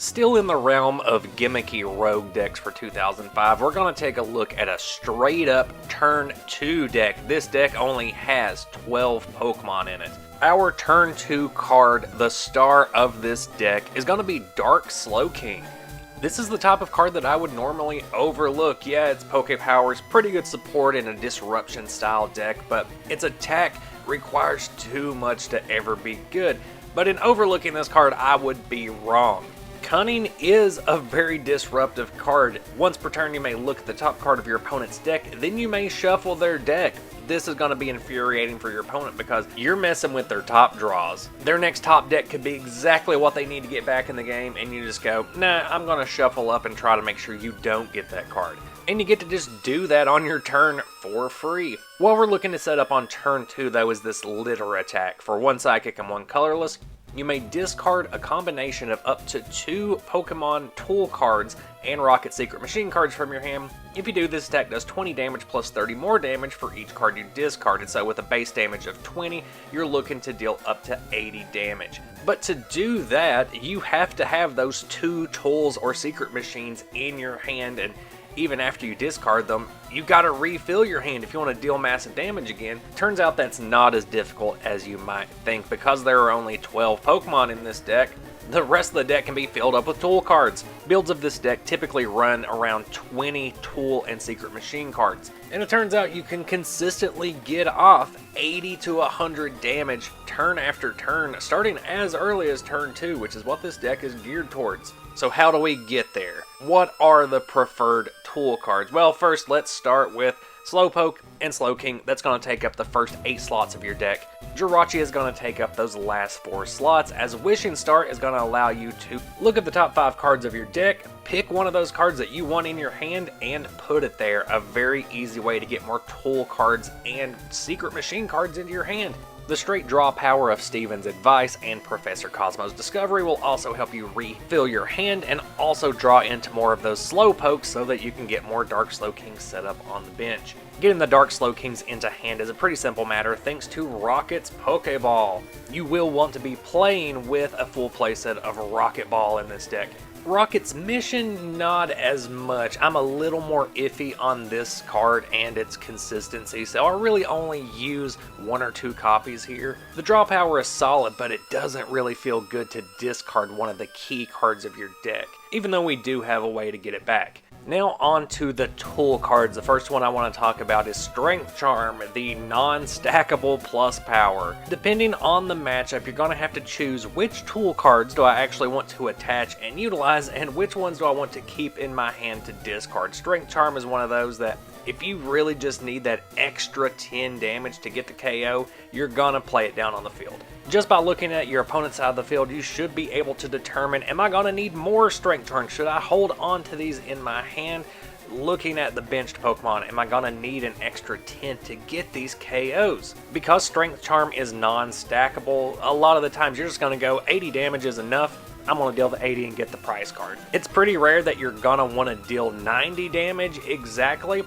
Still in the realm of gimmicky rogue decks for 2005, we're going to take a look at a straight up turn 2 deck. This deck only has 12 Pokemon in it. Our turn 2 card, the star of this deck, is going to be Dark Slowking. This is the type of card that I would normally overlook. Yeah, its Pokepower's pretty good support in a disruption style deck, but its attack requires too much to ever be good. But in overlooking this card, I would be wrong. Cunning is a very disruptive card. Once per turn, you may look at the top card of your opponent's deck, then you may shuffle their deck. This is going to be infuriating for your opponent because you're messing with their top draws. Their next top deck could be exactly what they need to get back in the game, and you just go, nah, I'm going to shuffle up and try to make sure you don't get that card. And you get to just do that on your turn for free. What we're looking to set up on turn 2, though, is this litter attack. For 1 psychic and 1 colorless, you may discard a combination of up to 2 Pokemon tool cards and Rocket Secret Machine cards from your hand. If you do, this attack does 20 damage plus 30 more damage for each card you discarded. So with a base damage of 20, you're looking to deal up to 80 damage. But to do that, you have to have those 2 tools or secret machines in your hand, and even after you discard them, you gotta refill your hand if you want to deal massive damage again. Turns out that's not as difficult as you might think. Because there are only 12 Pokemon in this deck, the rest of the deck can be filled up with tool cards. Builds of this deck typically run around 20 tool and secret machine cards. And it turns out you can consistently get off 80 to 100 damage turn after turn, starting as early as turn 2, which is what this deck is geared towards. So how do we get there? What are the preferred tool cards? Well, first let's start with Slowpoke and Slowking. That's going to take up the first 8 slots of your deck. Jirachi is going to take up those last 4 slots, as Wishing Star is going to allow you to look at the top 5 cards of your deck, pick one of those cards that you want in your hand, and put it there. A very easy way to get more tool cards and secret machine cards into your hand. The straight draw power of Steven's Advice and Professor Cosmo's Discovery will also help you refill your hand and also draw into more of those Slowpokes so that you can get more Dark Slowkings set up on the bench. Getting the Dark Slowkings into hand is a pretty simple matter thanks to Rocket's Pokeball. You will want to be playing with a full playset of Rocket Ball in this deck. Rocket's Mission, not as much. I'm a little more iffy on this card and its consistency, so I really only use 1 or 2 copies here. The draw power is solid, but it doesn't really feel good to discard one of the key cards of your deck, even though we do have a way to get it back. Now on to the tool cards. The first one I want to talk about is Strength Charm, the non-stackable plus power. Depending on the matchup, you're going to have to choose which tool cards do I actually want to attach and utilize, and which ones do I want to keep in my hand to discard. Strength Charm is one of those that if you really just need that extra 10 damage to get the KO, you're going to play it down on the field. Just by looking at your opponent's side of the field, you should be able to determine, am I going to need more Strength Charm? Should I hold on to these in my hand? Looking at the benched Pokemon, am I going to need an extra 10 to get these KOs? Because Strength Charm is non-stackable, a lot of the times you're just going to go 80 damage is enough. I'm going to deal the 80 and get the prize card. It's pretty rare that you're going to want to deal 90 damage exactly.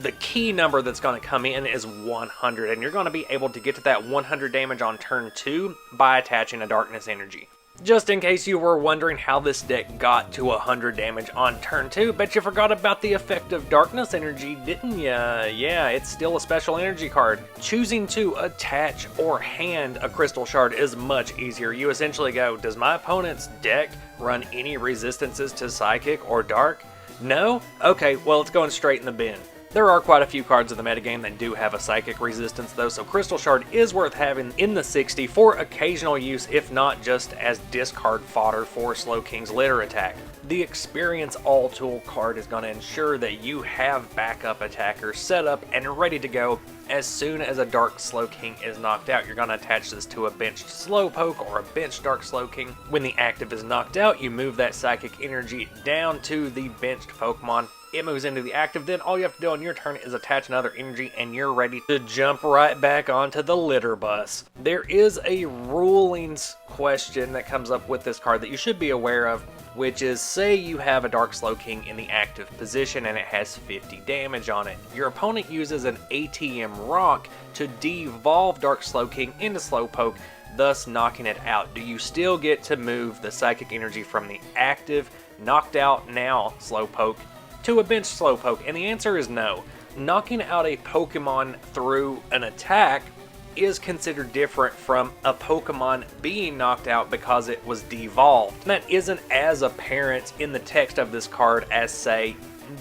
The key number that's going to come in is 100, and you're going to be able to get to that 100 damage on turn 2 by attaching a Darkness Energy. Just in case you were wondering how this deck got to 100 damage on turn 2, bet you forgot about the effect of Darkness Energy, didn't ya? Yeah, it's still a special energy card. Choosing to attach or hand a Crystal Shard is much easier. You essentially go, does my opponent's deck run any resistances to Psychic or Dark? No? Okay, well it's going straight in the bin. There are quite a few cards in the metagame that do have a Psychic resistance though, so Crystal Shard is worth having in the 60 for occasional use, if not just as discard fodder for Slowking's Litter attack. The Experience All Tool card is going to ensure that you have backup attackers set up and ready to go. As soon as a Dark Slowking is knocked out, you're going to attach this to a benched Slowpoke or a benched Dark Slowking. When the active is knocked out, you move that Psychic energy down to the benched Pokemon. It moves into the active, then all you have to do on your turn is attach another energy and you're ready to jump right back onto the litter bus. There is a rulings question that comes up with this card that you should be aware of, which is, say you have a Dark Slowking in the active position and it has 50 damage on it. Your opponent uses an ATM Rock to devolve Dark Slowking into Slowpoke. thus knocking it out. Do you still get to move the psychic energy from the active, knocked out now Slowpoke to a bench Slowpoke? And the answer is no. Knocking out a Pokemon through an attack is considered different from a Pokemon being knocked out because it was devolved. And that isn't as apparent in the text of this card as, say,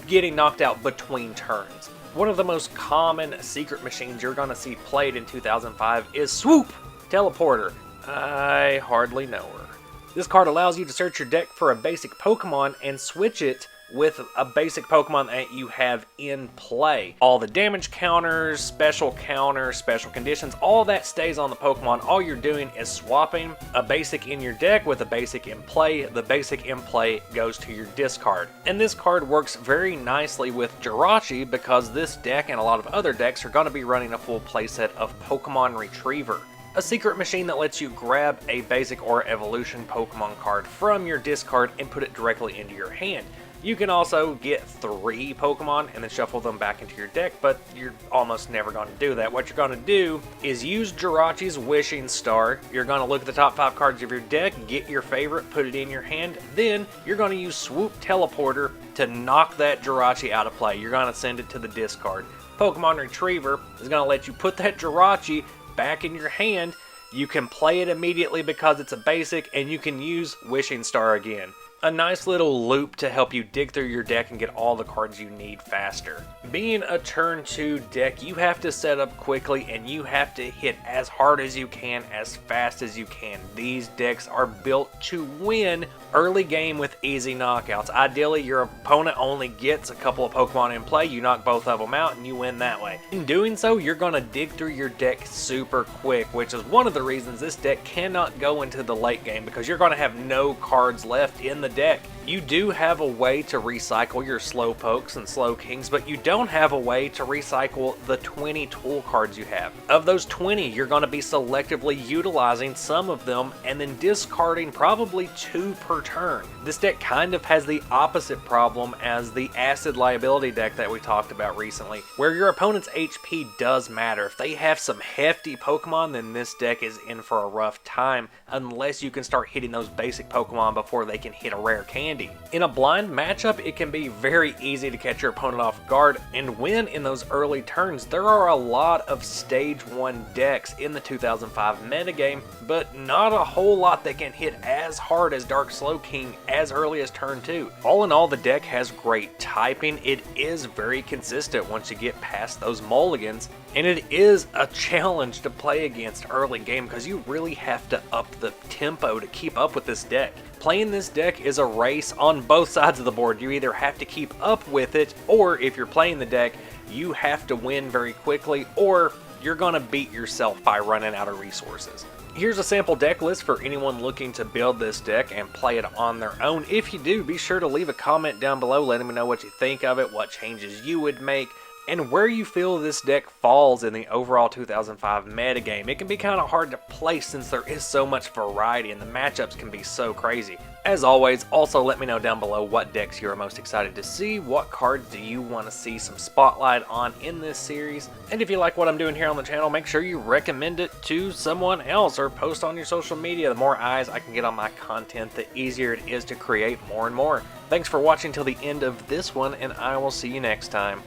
getting knocked out between turns. One of the most common secret machines you're going to see played in 2005 is Swoop Teleporter. I hardly know her. This card allows you to search your deck for a basic Pokemon and switch it with a basic Pokemon that you have in play. All the damage counters, special conditions, all that stays on the Pokemon. All you're doing is swapping a basic in your deck with a basic in play. The basic in play goes to your discard. And this card works very nicely with Jirachi because this deck and a lot of other decks are going to be running a full playset of Pokemon Retriever, a secret machine that lets you grab a basic or evolution Pokemon card from your discard and put it directly into your hand. You can also get 3 Pokemon and then shuffle them back into your deck, but you're almost never going to do that. What you're going to do is use Jirachi's Wishing Star. You're going to look at the top 5 cards of your deck, get your favorite, put it in your hand, then you're going to use Swoop Teleporter to knock that Jirachi out of play. You're going to send it to the discard. Pokemon Retriever is going to let you put that Jirachi back in your hand. You can play it immediately because it's a basic, and you can use Wishing Star again. A nice little loop to help you dig through your deck and get all the cards you need faster. Being a turn 2 deck, you have to set up quickly and you have to hit as hard as you can, as fast as you can. These decks are built to win early game with easy knockouts. Ideally, your opponent only gets a couple of Pokemon in play, you knock both of them out and you win that way. In doing so, you're going to dig through your deck super quick, which is one of the reasons this deck cannot go into the late game, because you're going to have no cards left in the deck. You do have a way to recycle your Slowpokes and Slowkings, but you don't have a way to recycle the 20 tool cards you have. Of those 20, you're going to be selectively utilizing some of them and then discarding probably 2 per turn. This deck kind of has the opposite problem as the Acid Liability deck that we talked about recently, where your opponent's HP does matter. If they have some hefty Pokemon, then this deck is in for a rough time unless you can start hitting those basic Pokemon before they can hit a rare candy. In a blind matchup, it can be very easy to catch your opponent off guard and win in those early turns. There are a lot of Stage 1 decks in the 2005 metagame, but not a whole lot that can hit as hard as Dark Slowking as early as turn 2. All in all, the deck has great typing. It is very consistent once you get past those mulligans, and it is a challenge to play against early game because you really have to up the tempo to keep up with this deck. Playing this deck is a race on both sides of the board. You either have to keep up with it, or if you're playing the deck, you have to win very quickly, or you're going to beat yourself by running out of resources. Here's a sample deck list for anyone looking to build this deck and play it on their own. If you do, be sure to leave a comment down below letting me know what you think of it, what changes you would make, and where you feel this deck falls in the overall 2005 metagame. It can be kind of hard to place since there is so much variety and the matchups can be so crazy. As always, also let me know down below what decks you're most excited to see, what cards do you want to see some spotlight on in this series, and if you like what I'm doing here on the channel, make sure you recommend it to someone else or post on your social media. The more eyes I can get on my content, the easier it is to create more and more. Thanks for watching till the end of this one, and I will see you next time.